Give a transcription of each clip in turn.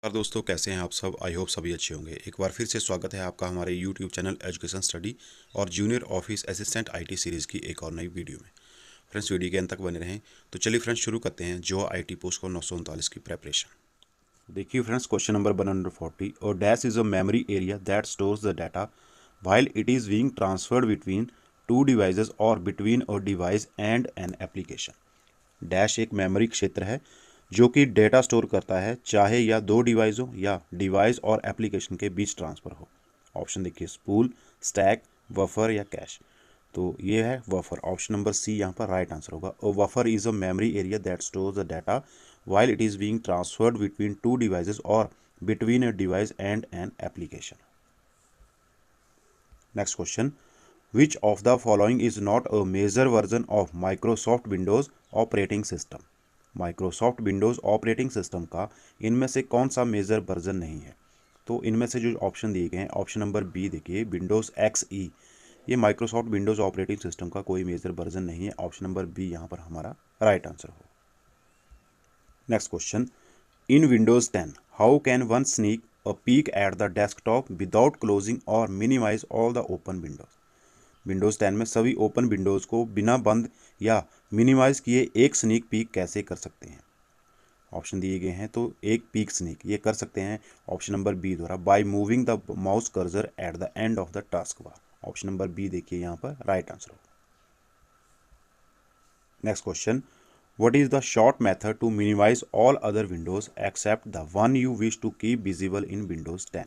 नमस्कार दोस्तों, कैसे हैं आप सब। आई होप सभी अच्छे होंगे। एक बार फिर से स्वागत है आपका हमारे यूट्यूब चैनल एजुकेशन स्टडी और junior office assistant IT series की एक और नई वीडियो में। फ्रेंड्स, वीडियो के अंत तक बने रहें। तो चलिए फ्रेंड्स, शुरू करते हैं जो आईटी पोस्ट को 939 की प्रेपरेशन। देखिए फ्रेंड्स, क्वेश्चन नंबर 140। और dash is a memory area that stores the data while it is being transferred between two devices और between a device and an application. Dash एक मेमोरी क्षेत्र है जो कि डेटा स्टोर करता है, चाहे या दो डिवाइसों या डिवाइस और एप्लीकेशन के बीच ट्रांसफ़र हो। ऑप्शन देखिए, स्पूल, स्टैक, बफर या कैश। तो ये है बफर। ऑप्शन नंबर सी यहाँ पर राइट आंसर होगा। और buffer is a memory area that stores the data while it is being transferred between two devices और between a device and an application. Next question, which of the following is not a major version of Microsoft Windows operating system. Microsoft Windows operating system का इनमें से कौन सा major version नहीं है। तो इनमें से जो ऑप्शन दिए गए हैं, ऑप्शन नंबर बी देखिए, विंडोज़ XE, ये माइक्रोसॉफ्ट विंडोज़ ऑपरेटिंग सिस्टम का कोई मेजर वर्जन नहीं है। ऑप्शन नंबर बी यहाँ पर हमारा राइट आंसर हो। Next question, in Windows 10 how can one sneak a peek at the desktop without closing और minimize all the open windows. Windows 10 में सभी ओपन विंडोज़ को बिना बंद या मिनिमाइज किए एक स्नीक पीक कैसे कर सकते हैं। ऑप्शन दिए गए हैं, तो एक पीक स्नीक ये कर सकते हैं ऑप्शन नंबर बी द्वारा, by moving the mouse cursor at the end of the task bar. Option number B देखिए यहाँ पर राइट आंसर हो। Next question, what is the short method to minimise all other windows except the one you wish to keep visible in windows 10।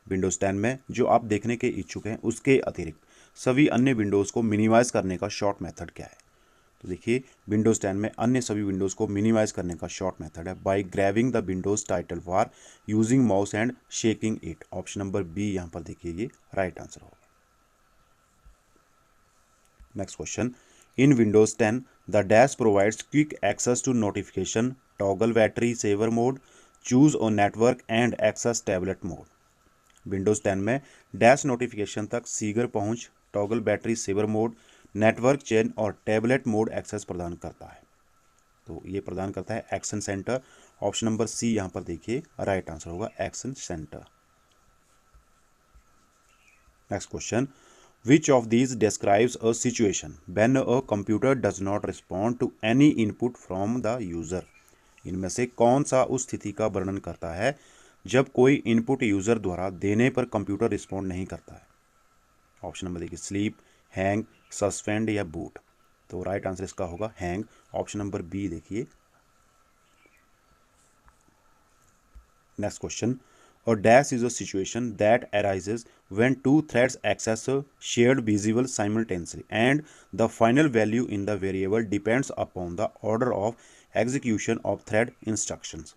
Windows 10 में जो आप देखने के इच्छुक हैं उसके अतिरिक्त सभी अन्य विंडोज़ को मिनिमाइज करने का शॉर्ट मेथड क्या है। तो देखिए, विंडोज़ 10 में अन्य सभी विंडोज़ को मिनिमाइज करने का शॉर्ट मेथड है by grabbing the windows title bar using mouse and shaking it. Option number B यहाँ पर देखिए ये राइट आंसर होगा। Next question, in Windows 10 the dash provides quick access to notification, toggle battery saver mode, choose और network and access tablet mode. Windows 10 में dash notification तक शीघ्र पहुंच, toggle battery saver mode, network change और tablet mode access प्रदान करता है। तो ये प्रदान करता है action centre. Option number C यहाँ पर देखिए राइट आंसर होगा, action centre. Next question, which of these describes a situation when a computer does not respond to any input from the user. इनमें से कौन सा उस स्थिति का वर्णन करता है जब कोई इनपुट यूजर द्वारा देने पर कंप्यूटर रिस्पॉन्ड नहीं करता है। ऑप्शन नंबर देखिए, स्लीप, हैंग, सस्पेंड या बूट। तो राइट आंसर इसका होगा हैंग। ऑप्शन नंबर बी देखिए। नेक्स्ट क्वेश्चन, और dash is a situation that arises when two threads access a shared visible simultaneously and the final value in the variable depends upon the order of execution of thread instructions।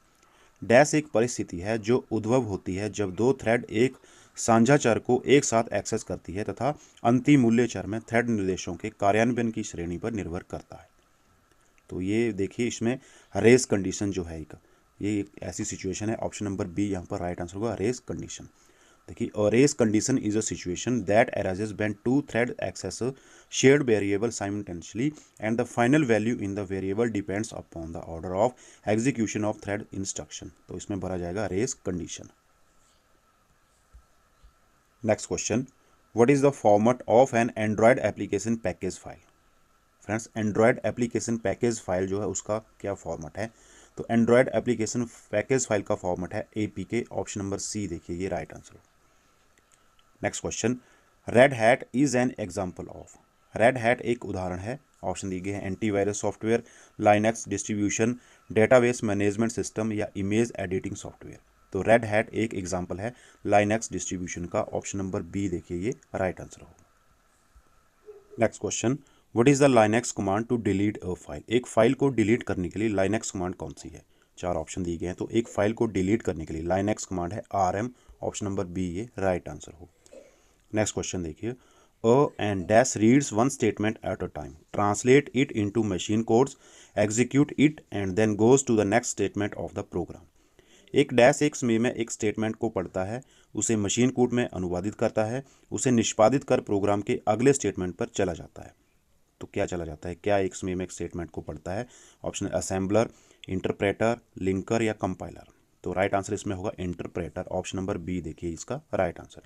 Dash एक परिस्थिति है जो उद्भव होती है जब दो thread एक साझा चर को एक साथ एक्सेस करती है तथा अंतिम मूल्य चर में थ्रेड निर्देशों के कार्यान्वयन की श्रेणी पर निर्भर करता है। तो ये देखिए, इसमें रेस कंडीशन जो है ये एक ऐसी सिचुएशन है। ऑप्शन नंबर बी यहाँ पर राइट आंसर होगा, रेस कंडीशन। देखिए, a race condition is a situation that arises when two threads access a shared variable simultaneously and the final value in the variable depends upon the order of execution of thread instruction। तो इसमें भरा जाएगा race condition. Next question, what is the format of an Android application package file. Friends, Android application package file जो है उसका क्या format है। तो एंड्रॉयड एप्लीकेशन पैकेज फाइल का फॉर्मेट है APK। ऑप्शन नंबर सी देखिए ये right answer. Next question, Red Hat is an example of. Red hat एक उदाहरण है। ऑप्शन दिए गए हैं, antivirus software, Linux distribution, database management system या इमेज एडिटिंग सॉफ्टवेयर। तो रेड हैट एक एग्जाम्पल है लाइनक्स डिस्ट्रीब्यूशन का। ऑप्शन नंबर बी देखिए ये राइट आंसर होगा। Next question, what is the Linux command to delete a file. एक file को डिलीट करने के लिए लाइनक्स कमांड कौन सी है। चार ऑप्शन दिए गए हैं, तो एक फाइल को डिलीट करने के लिए लाइनक्स कमांड है RM। ऑप्शन नंबर बी ये राइट आंसर हो। नेक्स्ट क्वेश्चन देखिए, a and dash reads one statement at a time, translate it into machine codes, execute it and then goes to the next statement of the program. एक dash एक समय में एक statement को पढ़ता है, उसे मशीन कोड में अनुवादित करता है, उसे निष्पादित कर प्रोग्राम के अगले स्टेटमेंट पर चला जाता है। तो क्या चला जाता है, क्या एक समय में एक स्टेटमेंट को पढ़ता है। ऑप्शन असेंबलर, इंटरप्रेटर, लिंकर या कंपाइलर। तो राइट आंसर इसमें होगा इंटरप्रेटर, ऑप्शन नंबर बी देखिए इसका right answer.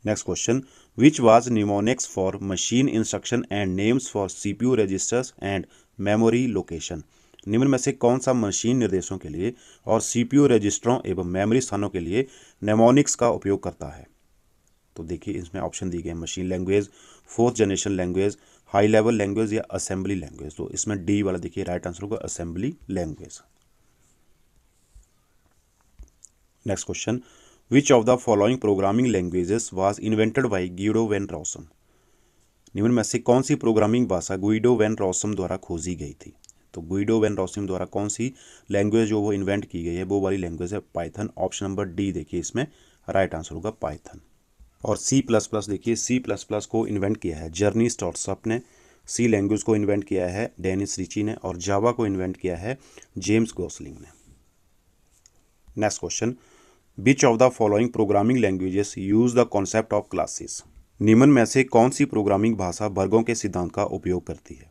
Next question, which was mnemonics for machine instruction and names for CPU registers and memory location. निम्न में से कौन सा मशीन निर्देशों के लिए और सीपीयू रजिस्टरों एवं मेमोरी स्थानों के लिए नेमोनिक्स का उपयोग करता है। तो देखिए इसमें ऑप्शन दी गए, machine language, fourth generation language, high level language या असेंबली लैंग्वेज। तो इसमें डी वाला देखिए राइट आंसर होगा assembly language. Next question, which of the following programming languages was invented by Guido van Rossum. निम्न में से कौन सी प्रोग्रामिंग भाषा गुइडो वैन रॉसम द्वारा खोजी गई थी। तो गुइडो वैन रॉसम द्वारा कौन सी लैंग्वेज जो वो इन्वेंट की गई है वो वाली लैंग्वेज है पाइथन, ऑप्शन नंबर डी देखिए इसमें राइट आंसर होगा पाइथन। और सी प्लस प्लस देखिए, सी प्लस प्लस को इन्वेंट किया है जर्नी स्टॉर्सअप ने, सी लैंग्वेज को इन्वेंट किया है डेनिस रिची ने, और जावा को इन्वेंट किया है जेम्स गोसलिंग ने। Next question, which of the following programming languages use the concept of classes. निम्न में से कौन सी प्रोग्रामिंग भाषा वर्गों के सिद्धांत का उपयोग करती है।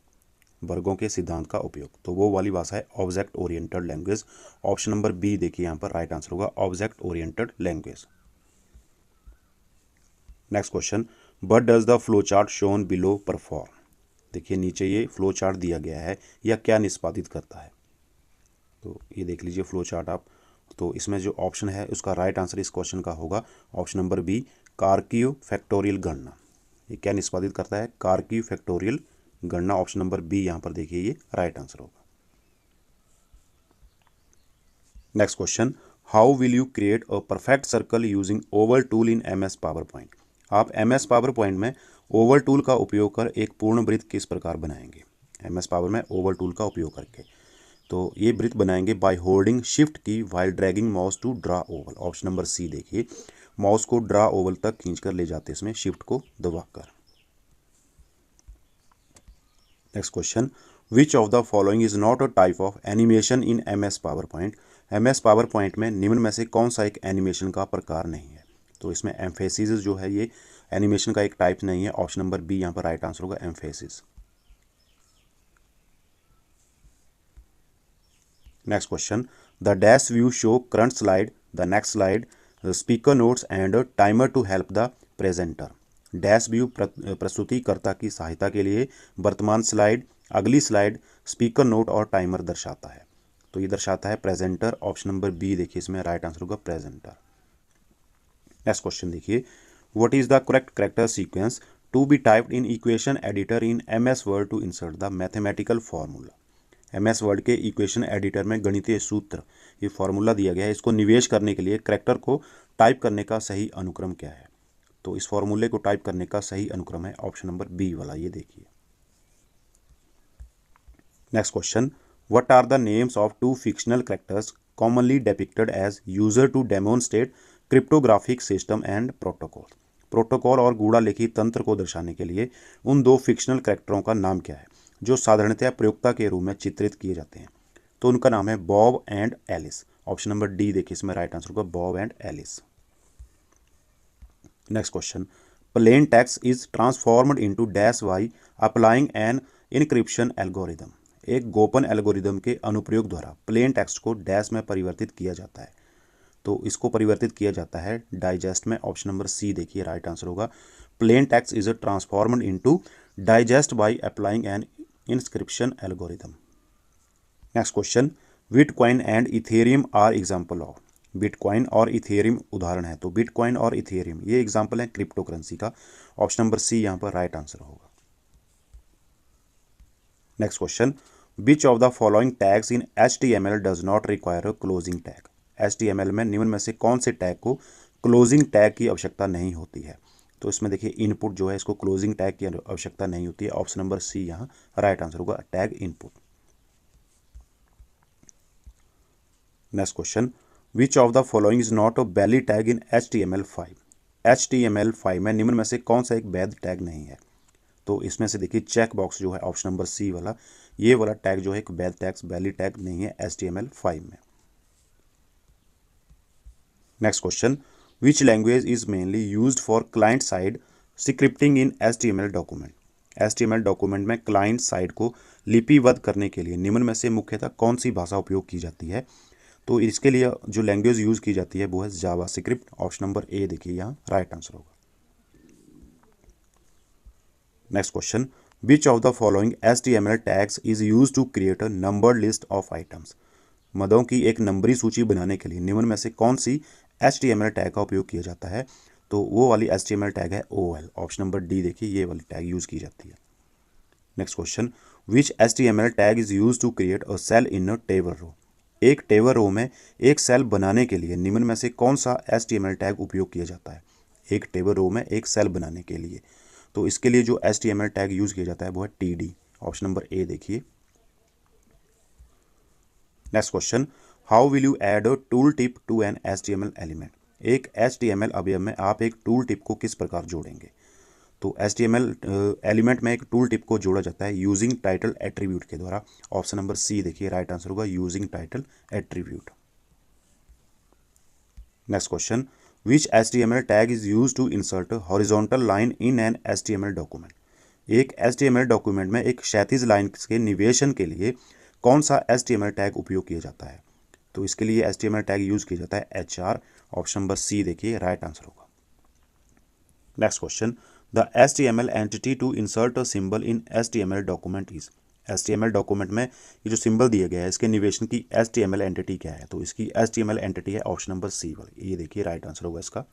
वर्गों के सिद्धांत का उपयोग, तो वो वाली भाषा है object oriented language, option number B देखिए यहाँ पर राइट आंसर होगा object oriented language. Next question, what does the flow chart shown below perform. देखिए नीचे ये फ्लो चार्ट दिया गया है, यह क्या निष्पादित करता है। तो ये देख लीजिए फ्लो चार्ट आप। तो इसमें जो ऑप्शन है उसका राइट आंसर इस क्वेश्चन का होगा ऑप्शन नंबर बी कारक्यू फैक्टोरियल गणना। ये क्या निष्पादित करता है, कारक्यू फैक्टोरियल गणना, ऑप्शन नंबर बी यहाँ पर देखिए ये राइट आंसर होगा। Next question, how will you create a perfect circle using oval tool in M S PowerPoint. आप एम एस पावर पॉइंट में ओवल टूल का उपयोग कर एक पूर्ण वृत्त किस प्रकार बनाएंगे। एम एस पावर में ओवल टूल का उपयोग करके तो ये वृत्त बनाएंगे by holding shift key while dragging mouse to draw oval, option number C देखिए माउस को ड्रा ओवल तक खींचकर ले जाते हैं इसमें शिफ्ट को दबाकर। Next question, which of the following is not a type of animation in M S PowerPoint. M S PowerPoint में निम्न में से कौन सा एक एनिमेशन का प्रकार नहीं है। तो इसमें एम्फेसिस जो है ये एनिमेशन का एक टाइप नहीं है, ऑप्शन नंबर बी यहाँ पर राइट आंसर होगा emphasis. Next question, the dash view show current slide, the next slide, speaker notes and timer to help the presenter. Dash view प्रस्तुतिकर्ता की सहायता के लिए वर्तमान स्लाइड, अगली स्लाइड, स्पीकर नोट और टाइमर दर्शाता है। तो ये दर्शाता है प्रेजेंटर, ऑप्शन नंबर बी देखिए इसमें राइट आंसर होगा प्रेजेंटर। नेक्स्ट क्वेश्चन देखिए, what is the correct character sequence to be typed in equation editor in M S Word to insert the mathematical formula. M S Word के equation editor में गणितीय सूत्र ये formula दिया गया है, इसको निवेश करने के लिए कैरेक्टर को टाइप करने का सही अनुक्रम क्या है। तो इस फॉर्मूले को टाइप करने का सही अनुक्रम है ऑप्शन नंबर बी वाला, ये देखिए। Next question, what are the names of two fictional characters commonly depicted as user to demonstrate cryptographic system and protocol. Protocol और गूढ़ा लिखित तंत्र को दर्शाने के लिए उन दो फिक्शनल कैरेक्टरों का नाम क्या है जो साधारणतया प्रयोक्ता के रूप में चित्रित किए जाते हैं। तो उनका नाम है Bob and Alice, option number D देखिए इसमें राइट आंसर होगा Bob and Alice. Next question, plain text is transformed into dash by applying an encryption algorithm. एक गोपन एल्गोरिदम के अनुप्रयोग द्वारा प्लेन टेक्स्ट को डैश में परिवर्तित किया जाता है। तो इसको परिवर्तित किया जाता है डाइजेस्ट में, ऑप्शन नंबर सी देखिए राइट आंसर होगा plain text is transformed into digest by applying an inscription algorithm. Next question, Bitcoin and Ethereum are example of. Bitcoin और इथेरियम उदाहरण है, तो बिटकॉइन और इथेरियम ये एग्जांपल है क्रिप्टो करेंसी का, ऑप्शन नंबर सी यहाँ पर राइट आंसर होगा। Next question, which of the following tags in HTML does not require a closing tag. HTML में निम्न में से कौन से टैग को क्लोजिंग टैग की आवश्यकता नहीं होती है। तो इसमें देखिए इनपुट जो है इसको क्लोजिंग टैग की आवश्यकता नहीं होती है, ऑप्शन नंबर सी यहाँ राइट आंसर होगा tag input. Next question, which of the following is not a valid tag in HTML5। HTML5 में निम्न में से कौन सा एक वैध टैग नहीं है। तो इसमें से देखिए चेक बॉक्स जो है ऑप्शन नंबर सी वाला, ये वाला टैग जो है एक वैध टैग वैलिड टैग नहीं है HTML5 में। Next question, which language is mainly used for client side scripting in HTML document. HTML document में क्लाइंट साइड को लिपिबद्ध करने के लिए निम्न में से मुख्यतः कौन सी भाषा उपयोग की जाती है? तो इसके लिए जो लैंग्वेज यूज़ की जाती है वो है जावास्क्रिप्ट। ऑप्शन नंबर ए देखिए यहाँ राइट आंसर होगा। Next question, which of the following HTML tags is use to create a numbered list of items? मदों की एक नंबरी सूची बनाने के लिए निम्न में से कौन सी HTML टैग का उपयोग किया जाता है? तो वो वाली HTML टैग है OL। ऑप्शन नंबर डी देखिए ये वाली टैग यूज़ की जाती है। Next question, which HTML tag is use to create a cell in a table row? एक टेबल रो में एक सेल बनाने के लिए निम्न में से कौन सा HTML टैग उपयोग किया जाता है? एक टेबल रो में एक सेल बनाने के लिए, तो इसके लिए जो HTML टैग यूज़ किया जाता है वो है TD। ऑप्शन नंबर ए देखिए। Next question, how will you add a tooltip to an HTML element? एक HTML अवयव में आप एक टूल टिप को किस प्रकार जोड़ेंगे? तो HTML एलिमेंट में एक टूल टिप को जोड़ा जाता है यूजिंग टाइटल एट्रीब्यूट के द्वारा। ऑप्शन नंबर सी देखिए राइट आंसर होगा, using title attribute. Next question, which HTML tag is use to insert horizontal line in an HTML document? एक HTML डॉक्यूमेंट में एक क्षैतिज लाइन के निवेशन के लिए कौन सा HTML टैग उपयोग किया जाता है? तो इसके लिए HTML टैग यूज किया जाता है HR। ऑप्शन नंबर सी देखिए राइट आंसर होगा। Next question, the HTML entity to insert a symbol in HTML document is? HTML document में ये जो सिंबल दिया गया है इसके निवेशन की HTML एंटिटी क्या है? तो इसकी HTML एंटिटी है ऑप्शन नंबर सी वाली, ये देखिए राइट आंसर होगा इसका।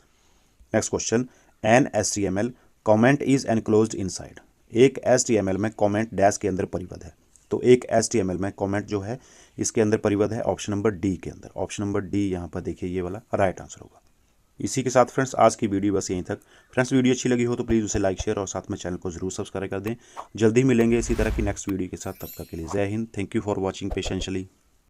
Next question, an HTML comment is enclosed inside? एक HTML में कॉमेंट डैश के अंदर परिबद्ध है, तो एक HTML में कॉमेंट जो है इसके अंदर परिबद्ध है ऑप्शन नंबर डी के अंदर। ऑप्शन नंबर डी यहाँ पर देखिए ये वाला राइट आंसर होगा। इसी के साथ फ्रेंड्स आज की वीडियो बस यहीं तक। फ्रेंड्स वीडियो अच्छी लगी हो तो प्लीज़ उसे लाइक शेयर और साथ में चैनल को जरूर सब्सक्राइब कर दें। जल्दी मिलेंगे इसी तरह की नेक्स्ट वीडियो के साथ, तब तक के लिए जय हिंद। Thank you for watching पेशेंशली।